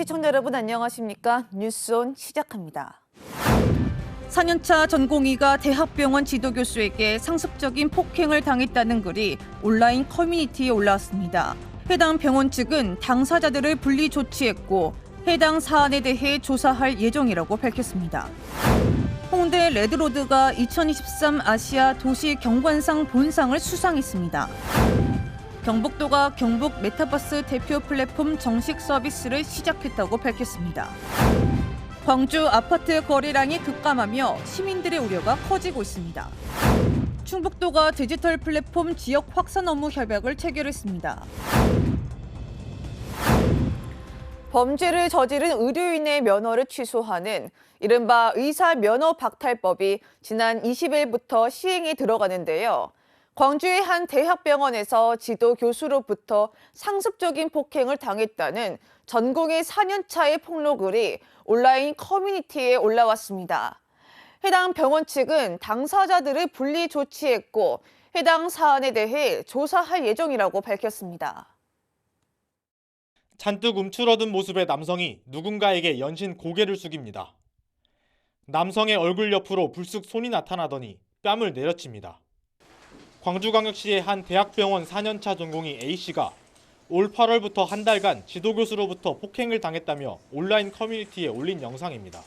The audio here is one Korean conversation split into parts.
시청자 여러분 안녕하십니까? 뉴스온 시작합니다. 4년차 전공의가 대학병원 지도교수에게 상습적인 폭행을 당했다는 글이 온라인 커뮤니티에 올라왔습니다. 해당 병원 측은 당사자들을 분리 조치했고 해당 사안에 대해 조사할 예정이라고 밝혔습니다. 홍대 레드로드가 2023 아시아 도시 경관상 본상을 수상했습니다. 경북도가 경북 메타버스 대표 플랫폼 정식 서비스를 시작했다고 밝혔습니다. 광주 아파트 거래량이 급감하며 시민들의 우려가 커지고 있습니다. 충북도가 디지털 플랫폼 지역 확산 업무 협약을 체결했습니다. 범죄를 저지른 의료인의 면허를 취소하는 이른바 의사 면허 박탈법이 지난 20일부터 시행에 들어가는데요. 광주의 한 대학병원에서 지도 교수로부터 상습적인 폭행을 당했다는 전공의 4년차의 폭로글이 온라인 커뮤니티에 올라왔습니다. 해당 병원 측은 당사자들을 분리 조치했고 해당 사안에 대해 조사할 예정이라고 밝혔습니다. 잔뜩 움츠러든 모습의 남성이 누군가에게 연신 고개를 숙입니다. 남성의 얼굴 옆으로 불쑥 손이 나타나더니 뺨을 내려칩니다. 광주광역시의 한 대학병원 4년차 전공의 A씨가 올 8월부터 한 달간 지도교수로부터 폭행을 당했다며 온라인 커뮤니티에 올린 영상입니다.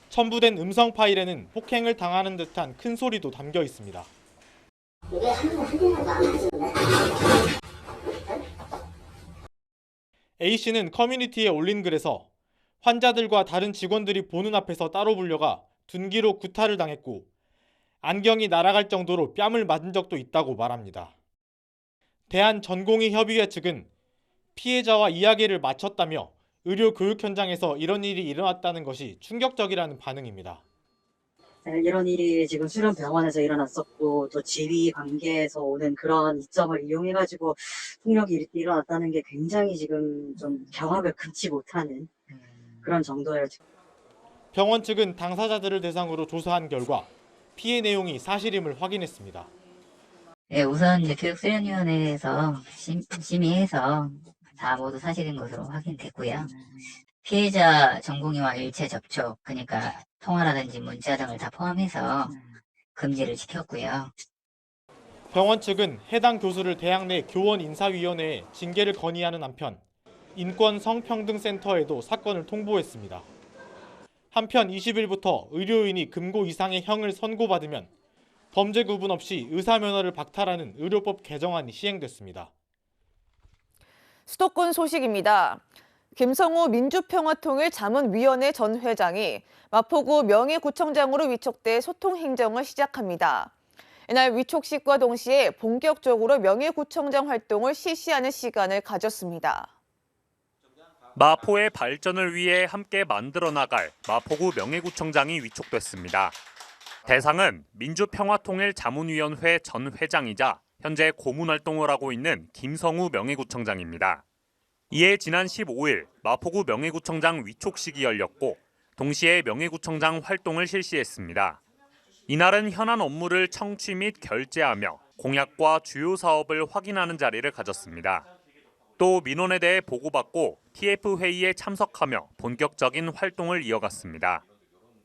첨부된 음성 파일에는 폭행을 당하는 듯한 큰 소리도 담겨 있습니다. A씨는 커뮤니티에 올린 글에서 환자들과 다른 직원들이 보는 앞에서 따로 불려가 둔기로 구타를 당했고 안경이 날아갈 정도로 뺨을 맞은 적도 있다고 말합니다. 대한전공의협의회 측은 피해자와 이야기를 마쳤다며 의료 교육 현장에서 이런 일이 일어났다는 것이 충격적이라는 반응입니다. 이런 일이 지금 수련 병원에서 일어났었고 또 지휘 관계에서 오는 그런 이점을 이용해가지고 폭력이 일어났다는 게 굉장히 지금 좀 경악을 금치 못하는 그런 정도예요. 병원 측은 당사자들을 대상으로 조사한 결과 피해 내용이 사실임을 확인했습니다. 네, 우선 이제 교육수련위원회에서 심의해서 다 모두 사실인 것으로 확인됐고요. 피해자 전공의와 일체 접촉, 그러니까 통화라든지 문자 등을 다 포함해서 금지를 시켰고요. 병원 측은 해당 교수를 대학 내 교원인사위원회에 징계를 건의하는 한편 인권성평등센터에도 사건을 통보했습니다. 한편 20일부터 의료인이 금고 이상의 형을 선고받으면 범죄 구분 없이 의사면허를 박탈하는 의료법 개정안이 시행됐습니다. 수도권 소식입니다. 김성우 민주평화통일자문위원회 전 회장이 마포구 명예구청장으로 위촉돼 소통 행정을 시작합니다. 이날 위촉식과 동시에 본격적으로 명예구청장 활동을 실시하는 시간을 가졌습니다. 마포의 발전을 위해 함께 만들어 나갈 마포구 명예구청장이 위촉됐습니다. 대상은 민주평화통일자문위원회 전 회장이자 현재 고문 활동을 하고 있는 김성우 명예구청장입니다. 이에 지난 15일 마포구 명예구청장 위촉식이 열렸고 동시에 명예구청장 활동을 실시했습니다. 이날은 현안 업무를 청취 및 결재하며 공약과 주요 사업을 확인하는 자리를 가졌습니다. 또 민원에 대해 보고받고 TF회의에 참석하며 본격적인 활동을 이어갔습니다.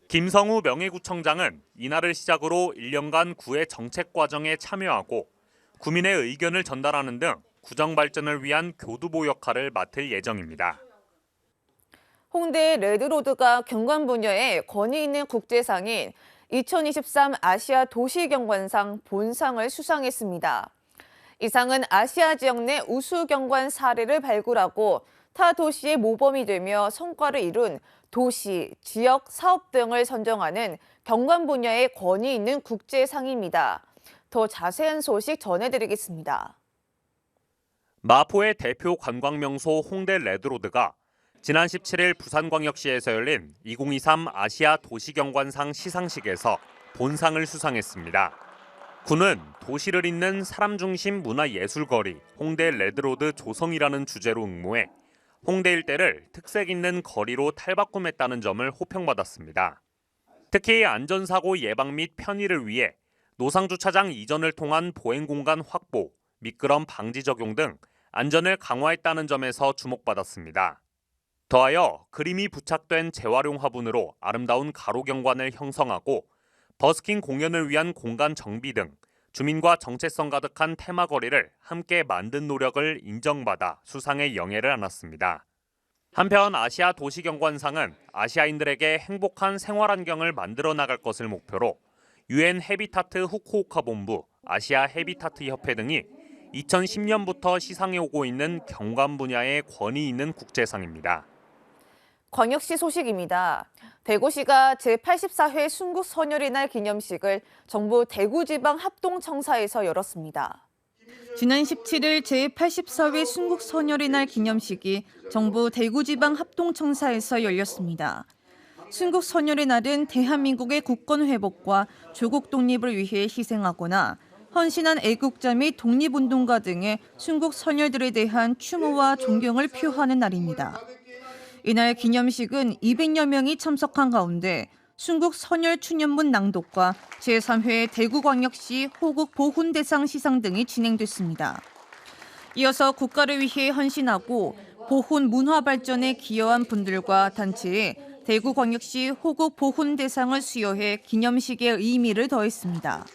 김성우 명예구청장은 이날을 시작으로 1년간 구의 정책 과정에 참여하고 구민의 의견을 전달하는 등 구정 발전을 위한 교두보 역할을 맡을 예정입니다. 홍대 레드로드가 경관 분야에 권위 있는 국제상인 2023 아시아 도시경관상 본상을 수상했습니다. 이 상은 아시아 지역 내 우수 경관 사례를 발굴하고 타 도시의 모범이 되며 성과를 이룬 도시, 지역, 사업 등을 선정하는 경관 분야의 권위 있는 국제상입니다. 더 자세한 소식 전해드리겠습니다. 마포의 대표 관광명소 홍대 레드로드가 지난 17일 부산광역시에서 열린 2023 아시아 도시경관상 시상식에서 본상을 수상했습니다. 군은 도시를 잇는 사람 중심 문화예술거리 홍대 레드로드 조성이라는 주제로 응모해 홍대 일대를 특색 있는 거리로 탈바꿈했다는 점을 호평받았습니다. 특히 안전사고 예방 및 편의를 위해 노상주차장 이전을 통한 보행공간 확보, 미끄럼 방지 적용 등 안전을 강화했다는 점에서 주목받았습니다. 더하여 그림이 부착된 재활용 화분으로 아름다운 가로 경관을 형성하고 버스킹 공연을 위한 공간 정비 등 주민과 정체성 가득한 테마거리를 함께 만든 노력을 인정받아 수상의 영예를 안았습니다. 한편 아시아 도시경관상은 아시아인들에게 행복한 생활 환경을 만들어 나갈 것을 목표로 UN 해비타트 후쿠오카 본부, 아시아 해비타트 협회 등이 2010년부터 시상해 오고 있는 경관 분야의 권위 있는 국제상입니다. 광역시 소식입니다. 대구시가 제84회 순국선열의 날 기념식을 정부 대구지방합동청사에서 열었습니다. 지난 17일 제84회 순국선열의 날 기념식이 정부 대구지방합동청사에서 열렸습니다. 순국선열의 날은 대한민국의 국권 회복과 조국 독립을 위해 희생하거나 헌신한 애국자 및 독립운동가 등의 순국선열들에 대한 추모와 존경을 표하는 날입니다. 이날 기념식은 200여 명이 참석한 가운데 순국선열 추념문 낭독과 제3회 대구광역시 호국 보훈대상 시상 등이 진행됐습니다. 이어서 국가를 위해 헌신하고 보훈 문화 발전에 기여한 분들과 단체에 대구광역시 호국 보훈대상을 수여해 기념식의 의미를 더했습니다.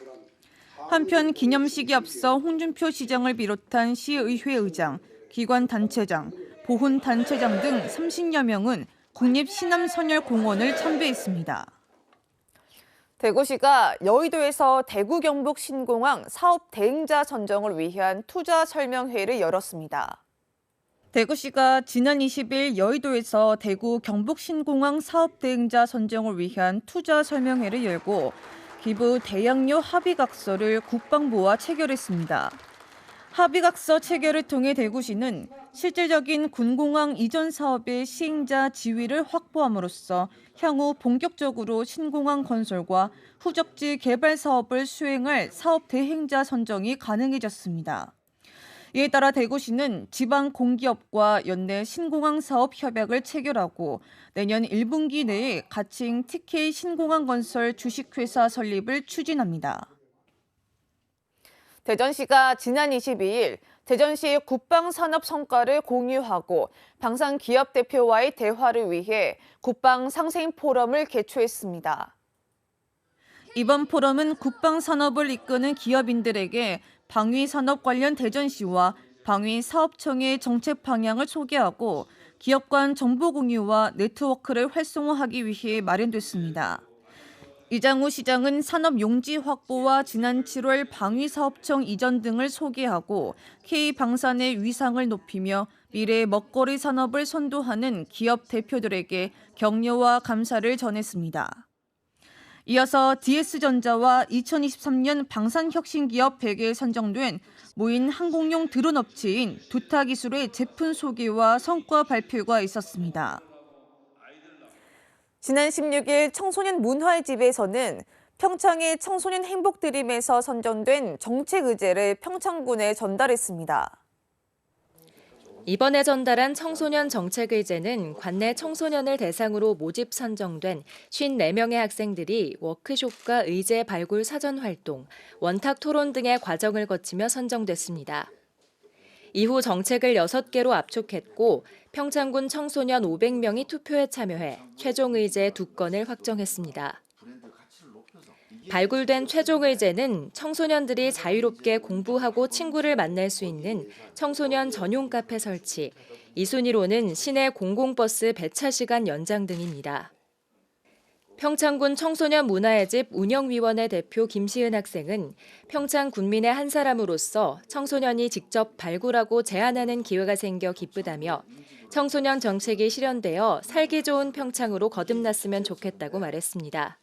한편 기념식에 앞서 홍준표 시장을 비롯한 시의회 의장, 기관단체장, 보훈단체장 등 30여 명은 국립시남선열공원을 참배했습니다. 대구시가 여의도에서 대구 경북 신공항 사업 대행자 선정을 위한 투자 설명회를 열었습니다. 대구시가 지난 20일 여의도에서 대구 경북 신공항 사업 대행자 선정을 위한 투자 설명회를 열고 기부 대양료 합의각서를 국방부와 체결했습니다. 합의각서 체결을 통해 대구시는 실질적인 군공항 이전 사업의 시행자 지위를 확보함으로써 향후 본격적으로 신공항 건설과 후적지 개발 사업을 수행할 사업 대행자 선정이 가능해졌습니다. 이에 따라 대구시는 지방 공기업과 연내 신공항 사업 협약을 체결하고 내년 1분기 내에 가칭 TK 신공항 건설 주식회사 설립을 추진합니다. 대전시가 지난 22일 대전시 국방산업 성과를 공유하고 방산기업 대표와의 대화를 위해 국방상생 포럼을 개최했습니다. 이번 포럼은 국방산업을 이끄는 기업인들에게 방위산업 관련 대전시와 방위사업청의 정책 방향을 소개하고 기업 간 정보 공유와 네트워크를 활성화하기 위해 마련됐습니다. 이장우 시장은 산업 용지 확보와 지난 7월 방위사업청 이전 등을 소개하고 K방산의 위상을 높이며 미래 먹거리 산업을 선도하는 기업 대표들에게 격려와 감사를 전했습니다. 이어서 DS전자와 2023년 방산혁신기업 100에 선정된 무인 항공용 드론 업체인 두타기술의 제품 소개와 성과 발표가 있었습니다. 지난 16일 청소년 문화의 집에서는 평창의 청소년 행복드림에서 선정된 정책 의제를 평창군에 전달했습니다. 이번에 전달한 청소년 정책 의제는 관내 청소년을 대상으로 모집 선정된 54명의 학생들이 워크숍과 의제 발굴 사전 활동, 원탁 토론 등의 과정을 거치며 선정됐습니다. 이후 정책을 6개로 압축했고 평창군 청소년 500명이 투표에 참여해 최종 의제 2건을 확정했습니다. 발굴된 최종 의제는 청소년들이 자유롭게 공부하고 친구를 만날 수 있는 청소년 전용 카페 설치, 이 순위로는 시내 공공버스 배차 시간 연장 등입니다. 평창군 청소년 문화의 집 운영위원회 대표 김시은 학생은 평창 군민의 한 사람으로서 청소년이 직접 발굴하고 제안하는 기회가 생겨 기쁘다며 청소년 정책이 실현되어 살기 좋은 평창으로 거듭났으면 좋겠다고 말했습니다.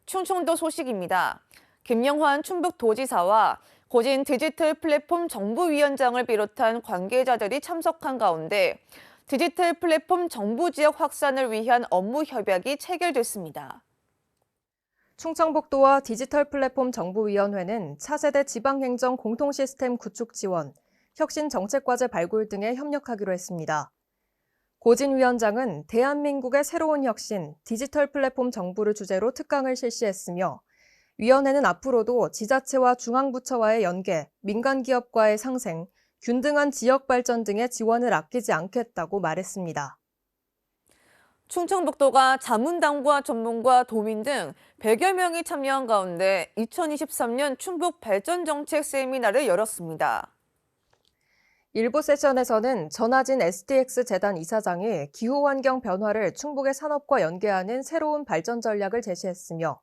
충청도 소식입니다. 김영환 충북도지사와 고진 디지털 플랫폼 정부위원장을 비롯한 관계자들이 참석한 가운데 디지털 플랫폼 정부 지역 확산을 위한 업무 협약이 체결됐습니다. 충청북도와 디지털 플랫폼 정부위원회는 차세대 지방행정 공통시스템 구축 지원, 혁신 정책과제 발굴 등에 협력하기로 했습니다. 고진 위원장은 대한민국의 새로운 혁신, 디지털 플랫폼 정부를 주제로 특강을 실시했으며 위원회는 앞으로도 지자체와 중앙부처와의 연계, 민간기업과의 상생, 균등한 지역 발전 등의 지원을 아끼지 않겠다고 말했습니다. 충청북도가 자문당과 전문가, 도민 등 100여 명이 참여한 가운데 2023년 충북 발전정책 세미나를 열었습니다. 일부 세션에서는 전하진 SDX 재단 이사장이 기후환경 변화를 충북의 산업과 연계하는 새로운 발전 전략을 제시했으며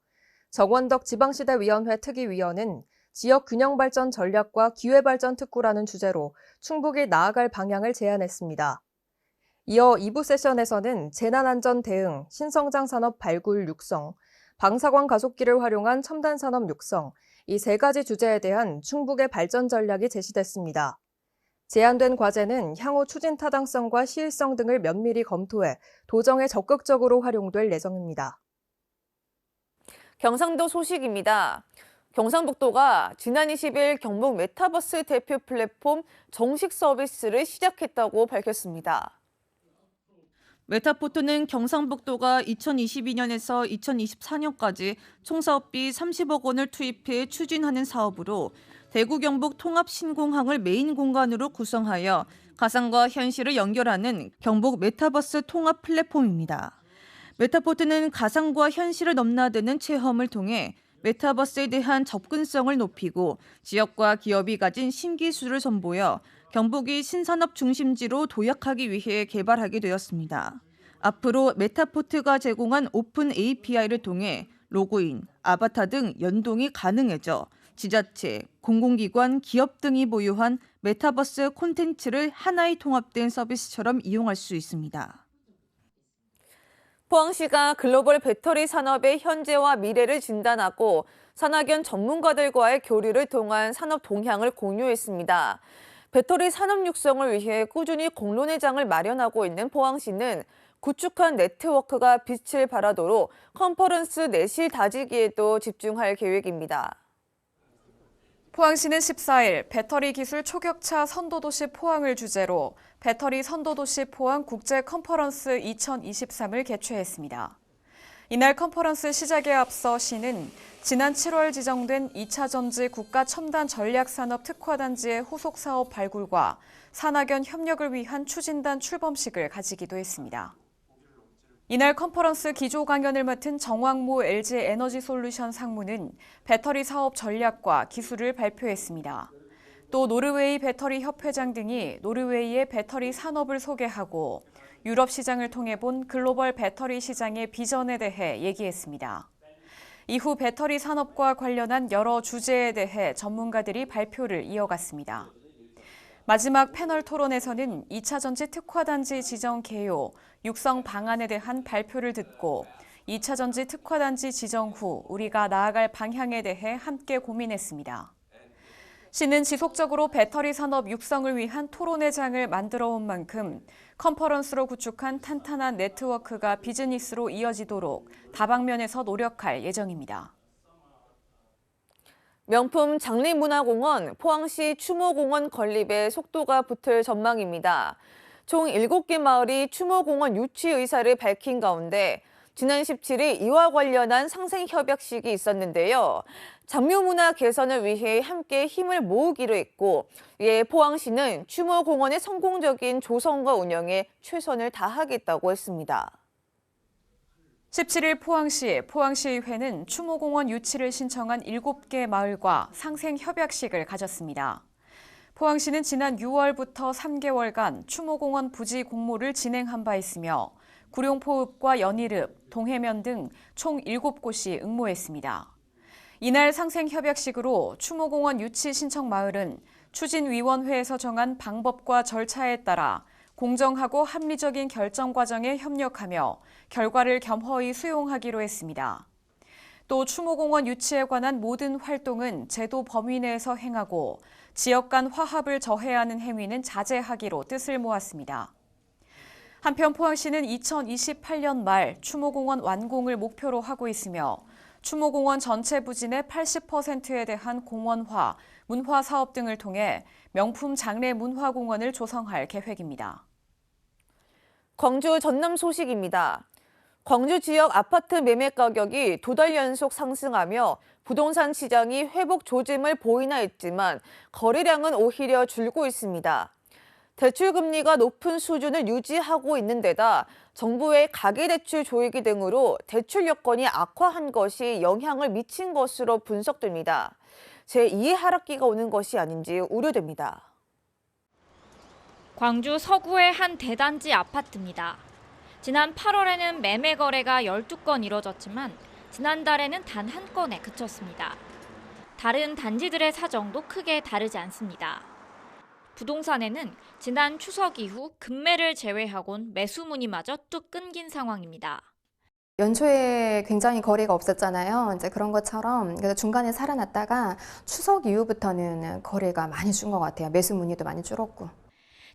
정원덕 지방시대위원회 특위위원은 지역 균형 발전 전략과 기회발전 특구라는 주제로 충북이 나아갈 방향을 제안했습니다. 이어 2부 세션에서는 재난안전 대응, 신성장 산업 발굴 육성, 방사광 가속기를 활용한 첨단 산업 육성, 이 세 가지 주제에 대한 충북의 발전 전략이 제시됐습니다. 제안된 과제는 향후 추진 타당성과 시일성 등을 면밀히 검토해 도정에 적극적으로 활용될 예정입니다. 경상도 소식입니다. 경상북도가 지난 20일 경북 메타버스 대표 플랫폼 정식 서비스를 시작했다고 밝혔습니다. 메타포트는 경상북도가 2022년에서 2024년까지 총 사업비 30억 원을 투입해 추진하는 사업으로 대구 경북 통합 신공항을 메인 공간으로 구성하여 가상과 현실을 연결하는 경북 메타버스 통합 플랫폼입니다. 메타포트는 가상과 현실을 넘나드는 체험을 통해 메타버스에 대한 접근성을 높이고 지역과 기업이 가진 신기술을 선보여 경북이 신산업 중심지로 도약하기 위해 개발하게 되었습니다. 앞으로 메타포트가 제공한 오픈 API를 통해 로그인, 아바타 등 연동이 가능해져 지자체, 공공기관, 기업 등이 보유한 메타버스 콘텐츠를 하나의 통합된 서비스처럼 이용할 수 있습니다. 포항시가 글로벌 배터리 산업의 현재와 미래를 진단하고 산학연 전문가들과의 교류를 통한 산업 동향을 공유했습니다. 배터리 산업 육성을 위해 꾸준히 공론회장을 마련하고 있는 포항시는 구축한 네트워크가 빛을 발하도록 컨퍼런스 내실 다지기에도 집중할 계획입니다. 포항시는 14일 배터리 기술 초격차 선도도시 포항을 주제로 배터리 선도도시 포항 국제 컨퍼런스 2023을 개최했습니다. 이날 컨퍼런스 시작에 앞서 시는 지난 7월 지정된 2차 전지 국가 첨단 전략산업 특화단지의 후속 사업 발굴과 산학연 협력을 위한 추진단 출범식을 가지기도 했습니다. 이날 컨퍼런스 기조 강연을 맡은 정황모 LG 에너지솔루션 상무는 배터리 사업 전략과 기술을 발표했습니다. 또 노르웨이 배터리 협회장 등이 노르웨이의 배터리 산업을 소개하고 유럽 시장을 통해 본 글로벌 배터리 시장의 비전에 대해 얘기했습니다. 이후 배터리 산업과 관련한 여러 주제에 대해 전문가들이 발표를 이어갔습니다. 마지막 패널 토론에서는 2차 전지 특화단지 지정 개요, 육성 방안에 대한 발표를 듣고 2차 전지 특화단지 지정 후 우리가 나아갈 방향에 대해 함께 고민했습니다. 시는 지속적으로 배터리 산업 육성을 위한 토론회장을 만들어 온 만큼 컨퍼런스로 구축한 탄탄한 네트워크가 비즈니스로 이어지도록 다방면에서 노력할 예정입니다. 명품 장리문화공원 포항시 추모공원 건립에 속도가 붙을 전망입니다. 총 7개 마을이 추모공원 유치 의사를 밝힌 가운데 지난 17일 이와 관련한 상생협약식이 있었는데요. 장묘문화 개선을 위해 함께 힘을 모으기로 했고 이에 포항시는 추모공원의 성공적인 조성과 운영에 최선을 다하겠다고 했습니다. 17일 포항시의회는 추모공원 유치를 신청한 7개 마을과 상생협약식을 가졌습니다. 포항시는 지난 6월부터 3개월간 추모공원 부지 공모를 진행한 바 있으며 구룡포읍과 연일읍, 동해면 등 총 7곳이 응모했습니다. 이날 상생협약식으로 추모공원 유치 신청 마을은 추진위원회에서 정한 방법과 절차에 따라 공정하고 합리적인 결정 과정에 협력하며 결과를 겸허히 수용하기로 했습니다. 또 추모공원 유치에 관한 모든 활동은 제도 범위 내에서 행하고 지역 간 화합을 저해하는 행위는 자제하기로 뜻을 모았습니다. 한편 포항시는 2028년 말 추모공원 완공을 목표로 하고 있으며 추모공원 전체 부진의 80%에 대한 공원화, 문화 사업 등을 통해 명품 장례 문화공원을 조성할 계획입니다. 광주 전남 소식입니다. 광주 지역 아파트 매매 가격이 2달 연속 상승하며 부동산 시장이 회복 조짐을 보이나 했지만 거래량은 오히려 줄고 있습니다. 대출 금리가 높은 수준을 유지하고 있는 데다 정부의 가계대출 조이기 등으로 대출 여건이 악화한 것이 영향을 미친 것으로 분석됩니다. 제2의 하락기가 오는 것이 아닌지 우려됩니다. 광주 서구의 한 대단지 아파트입니다. 지난 8월에는 매매 거래가 12건 이뤄졌지만 지난달에는 단 한 건에 그쳤습니다. 다른 단지들의 사정도 크게 다르지 않습니다. 부동산에는 지난 추석 이후 급매를 제외하곤 매수 문의마저 뚝 끊긴 상황입니다. 연초에 굉장히 거래가 없었잖아요. 이제 그런 것처럼 그래서 중간에 살아났다가 추석 이후부터는 거래가 많이 준 것 같아요. 매수 문의도 많이 줄었고.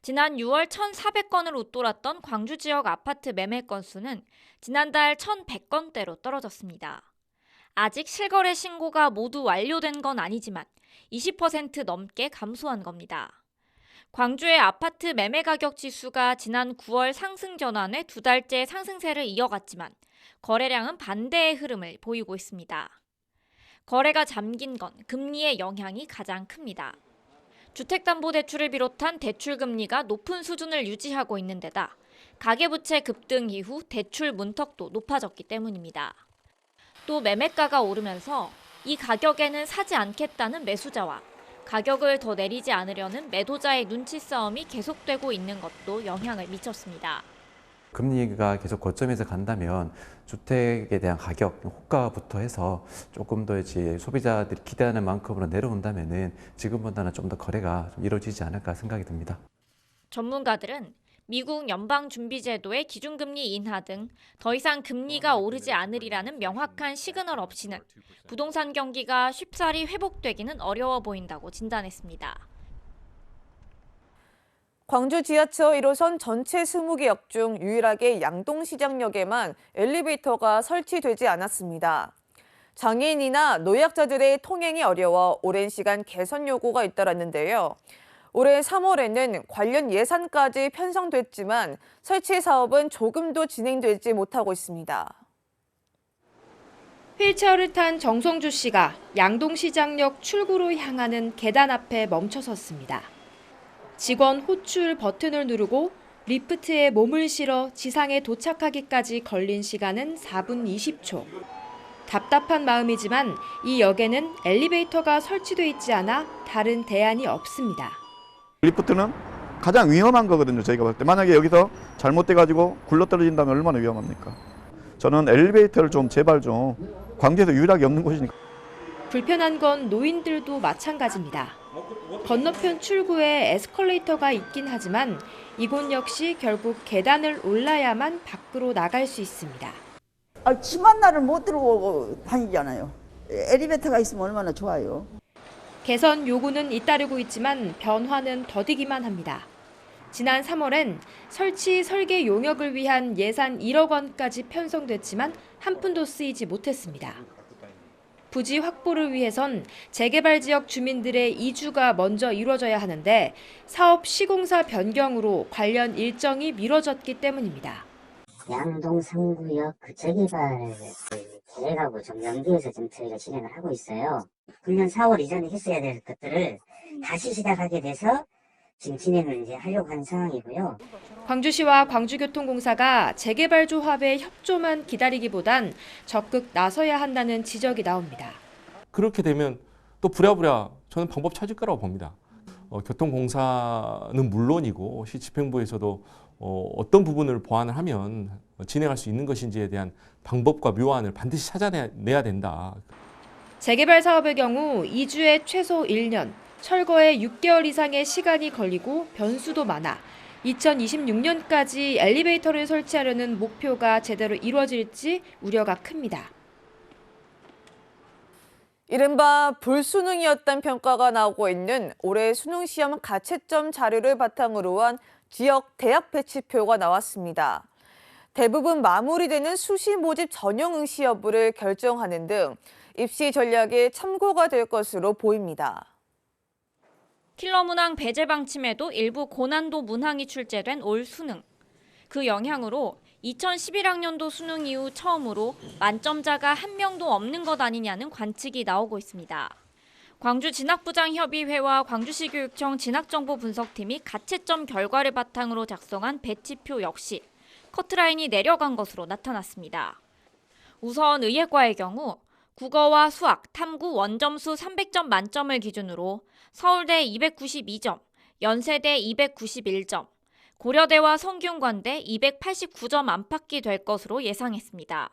지난 6월 1,400건을 웃돌았던 광주 지역 아파트 매매 건수는 지난달 1,100건대로 떨어졌습니다. 아직 실거래 신고가 모두 완료된 건 아니지만 20% 넘게 감소한 겁니다. 광주의 아파트 매매 가격 지수가 지난 9월 상승 전환에 2달째 상승세를 이어갔지만 거래량은 반대의 흐름을 보이고 있습니다. 거래가 잠긴 건 금리의 영향이 가장 큽니다. 주택담보대출을 비롯한 대출 금리가 높은 수준을 유지하고 있는 데다 가계부채 급등 이후 대출 문턱도 높아졌기 때문입니다. 또 매매가가 오르면서 이 가격에는 사지 않겠다는 매수자와 가격을 더 내리지 않으려는 매도자의 눈치 싸움이 계속되고 있는 것도 영향을 미쳤습니다. 금리가 계속 고점에서 간다면 주택에 대한 가격, 호가부터 해서 조금 더 이제 소비자들이 기대하는 만큼으로 내려온다면은 지금보다는 좀 더 거래가 좀 이루어지지 않을까 생각이 듭니다. 전문가들은 미국 연방준비제도의 기준금리 인하 등 더 이상 금리가 오르지 않으리라는 명확한 시그널 없이는 부동산 경기가 쉽사리 회복되기는 어려워 보인다고 진단했습니다. 광주 지하철 1호선 전체 20개 역 중 유일하게 양동시장역에만 엘리베이터가 설치되지 않았습니다. 장애인이나 노약자들의 통행이 어려워 오랜 시간 개선 요구가 잇따랐는데요. 올해 3월에는 관련 예산까지 편성됐지만 설치 사업은 조금도 진행되지 못하고 있습니다. 휠체어를 탄 정성주 씨가 양동시장역 출구로 향하는 계단 앞에 멈춰섰습니다. 직원 호출 버튼을 누르고 리프트에 몸을 실어 지상에 도착하기까지 걸린 시간은 4분 20초. 답답한 마음이지만 이 역에는 엘리베이터가 설치돼 있지 않아 다른 대안이 없습니다. 리프트는 가장 위험한 거거든요. 저희가 볼 때 만약에 여기서 잘못돼가지고 굴러떨어진다면 얼마나 위험합니까? 저는 엘리베이터를 좀 제발 좀 광주에서 유일하게 없는 곳이니까. 불편한 건 노인들도 마찬가지입니다. 건너편 출구에 에스컬레이터가 있긴 하지만 이곳 역시 결국 계단을 올라야만 밖으로 나갈 수 있습니다. 심한 날을 못 들고 다니잖아요. 엘리베이터가 있으면 얼마나 좋아요. 개선 요구는 잇따르고 있지만 변화는 더디기만 합니다. 지난 3월엔 설치 설계 용역을 위한 예산 1억 원까지 편성됐지만 한 푼도 쓰이지 못했습니다. 부지 확보를 위해선 재개발 지역 주민들의 이주가 먼저 이루어져야 하는데 사업 시공사 변경으로 관련 일정이 미뤄졌기 때문입니다. 양동 3구역 그 재개발 계획하고 좀 연계해서 지금 저희가 진행을 하고 있어요. 금년 4월 이전에 했어야 될 것들을 다시 시작하게 돼서 지금 진행을 이제 하려고 하는 상황이고요. 광주시와 광주교통공사가 재개발 조합의 협조만 기다리기보단 적극 나서야 한다는 지적이 나옵니다. 그렇게 되면 또 부랴부랴 저는 방법 찾을 거라고 봅니다. 교통공사는 물론이고 시 집행부에서도 어떤 부분을 보완을 하면 진행할 수 있는 것인지에 대한 방법과 묘안을 반드시 찾아내야 된다. 재개발 사업의 경우 이주에 최소 1년, 철거에 6개월 이상의 시간이 걸리고 변수도 많아 2026년까지 엘리베이터를 설치하려는 목표가 제대로 이루어질지 우려가 큽니다. 이른바 불수능이었다는 평가가 나오고 있는 올해 수능시험 가채점 자료를 바탕으로 한 지역 대학 배치표가 나왔습니다. 대부분 마무리되는 수시 모집 전형 응시 여부를 결정하는 등 입시 전략에 참고가 될 것으로 보입니다. 킬러 문항 배제 방침에도 일부 고난도 문항이 출제된 올 수능. 그 영향으로 2011학년도 수능 이후 처음으로 만점자가 한 명도 없는 것 아니냐는 관측이 나오고 있습니다. 광주진학부장협의회와 광주시교육청 진학정보분석팀이 가채점 결과를 바탕으로 작성한 배치표 역시 커트라인이 내려간 것으로 나타났습니다. 우선 의예과의 경우 국어와 수학, 탐구 원점수 300점 만점을 기준으로 서울대 292점, 연세대 291점, 고려대와 성균관대 289점 안팎이 될 것으로 예상했습니다.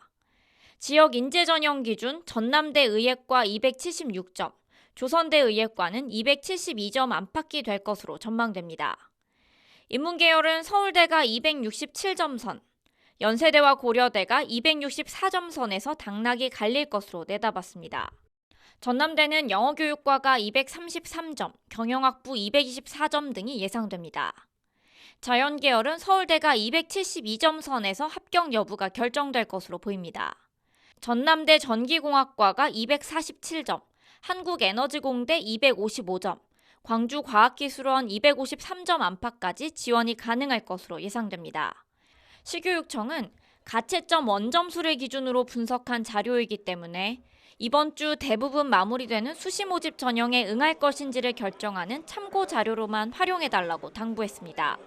지역 인재 전형 기준 전남대 의예과 276점, 조선대 의예과는 272점 안팎이 될 것으로 전망됩니다. 인문계열은 서울대가 267점 선, 연세대와 고려대가 264점 선에서 당락이 갈릴 것으로 내다봤습니다. 전남대는 영어교육과가 233점, 경영학부 224점 등이 예상됩니다. 자연계열은 서울대가 272점 선에서 합격 여부가 결정될 것으로 보입니다. 전남대 전기공학과가 247점, 한국에너지공대 255점, 광주과학기술원 253점 안팎까지 지원이 가능할 것으로 예상됩니다. 시교육청은 가채점 원점수를 기준으로 분석한 자료이기 때문에 이번 주 대부분 마무리되는 수시 모집 전형에 응할 것인지를 결정하는 참고 자료로만 활용해달라고 당부했습니다.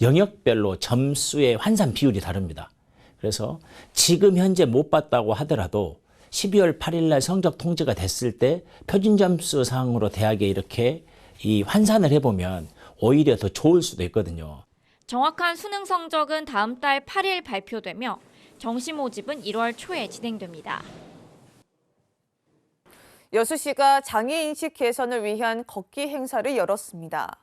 영역별로 점수의 환산 비율이 다릅니다. 그래서 지금 현재 못 봤다고 하더라도 12월 8일 날 성적 통지가 됐을 때 표준 점수 상으로 대학에 이렇게 이 환산을 해보면 오히려 더 좋을 수도 있거든요. 정확한 수능 성적은 다음 달 8일 발표되며 정시 모집은 1월 초에 진행됩니다. 여수시가 장애인식 개선을 위한 걷기 행사를 열었습니다.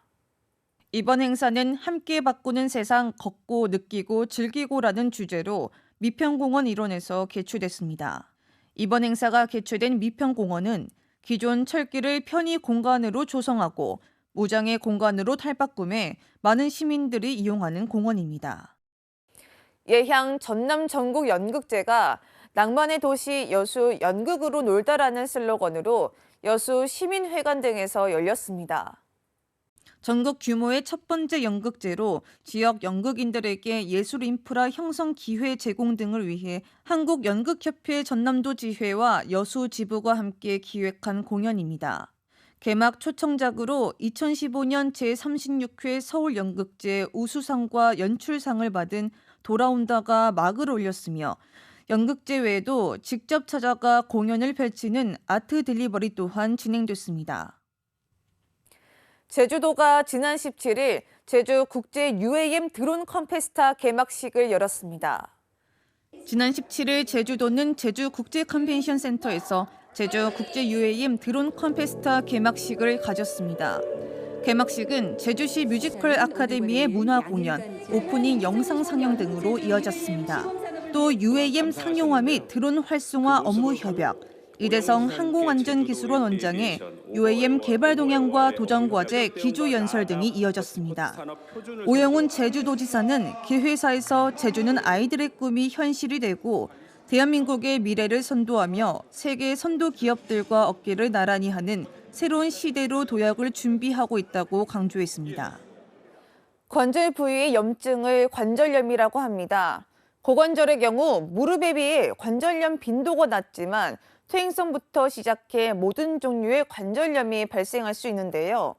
이번 행사는 함께 바꾸는 세상 걷고 느끼고 즐기고라는 주제로 미평공원 일원에서 개최됐습니다. 이번 행사가 개최된 미평공원은 기존 철길을 편의 공간으로 조성하고 무장의 공간으로 탈바꿈해 많은 시민들이 이용하는 공원입니다. 예향 전남 전국 연극제가 낭만의 도시 여수 연극으로 놀다라는 슬로건으로 여수 시민회관 등에서 열렸습니다. 전국 규모의 첫 번째 연극제로 지역 연극인들에게 예술 인프라 형성 기회 제공 등을 위해 한국연극협회 전남도 지회와 여수 지부가 함께 기획한 공연입니다. 개막 초청작으로 2015년 제36회 서울연극제 우수상과 연출상을 받은 돌아온다가 막을 올렸으며 연극제 외에도 직접 찾아가 공연을 펼치는 아트 딜리버리 또한 진행됐습니다. 제주도가 지난 17일 제주 국제 UAM 드론 컴페스타 개막식을 열었습니다. 지난 17일 제주도는 제주 국제 컨벤션 센터에서 제주 국제 UAM 드론 컴페스타 개막식을 가졌습니다. 개막식은 제주시 뮤지컬 아카데미의 문화 공연, 오프닝 영상 상영 등으로 이어졌습니다. 또 UAM 상용화 및 드론 활성화 업무 협약, 이대성 항공안전기술원 원장의 UAM 개발 동향과 도전 과제 기조 연설 등이 이어졌습니다. 오영훈 제주도지사는 기회사에서 제주는 아이들의 꿈이 현실이 되고 대한민국의 미래를 선도하며 세계 선도 기업들과 어깨를 나란히 하는 새로운 시대로 도약을 준비하고 있다고 강조했습니다. 관절 부위의 염증을 관절염이라고 합니다. 고관절의 경우 무릎에 비해 관절염 빈도가 낮지만 퇴행성부터 시작해 모든 종류의 관절염이 발생할 수 있는데요.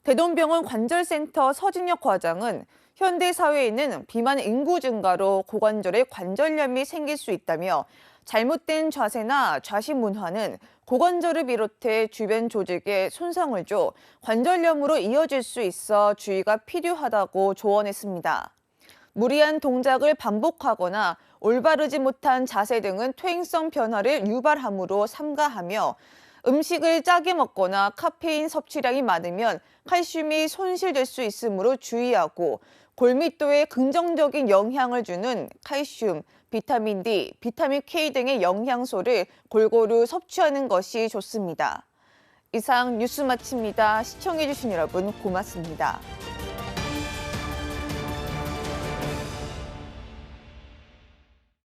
대동병원 관절센터 서진혁 과장은 현대 사회에는 비만 인구 증가로 고관절에 관절염이 생길 수 있다며 잘못된 자세나 좌식 문화는 고관절을 비롯해 주변 조직에 손상을 줘 관절염으로 이어질 수 있어 주의가 필요하다고 조언했습니다. 무리한 동작을 반복하거나 올바르지 못한 자세 등은 퇴행성 변화를 유발하므로 삼가하며 음식을 짜게 먹거나 카페인 섭취량이 많으면 칼슘이 손실될 수 있으므로 주의하고 골밀도에 긍정적인 영향을 주는 칼슘, 비타민 D, 비타민 K 등의 영양소를 골고루 섭취하는 것이 좋습니다. 이상 뉴스 마칩니다. 시청해주신 여러분 고맙습니다.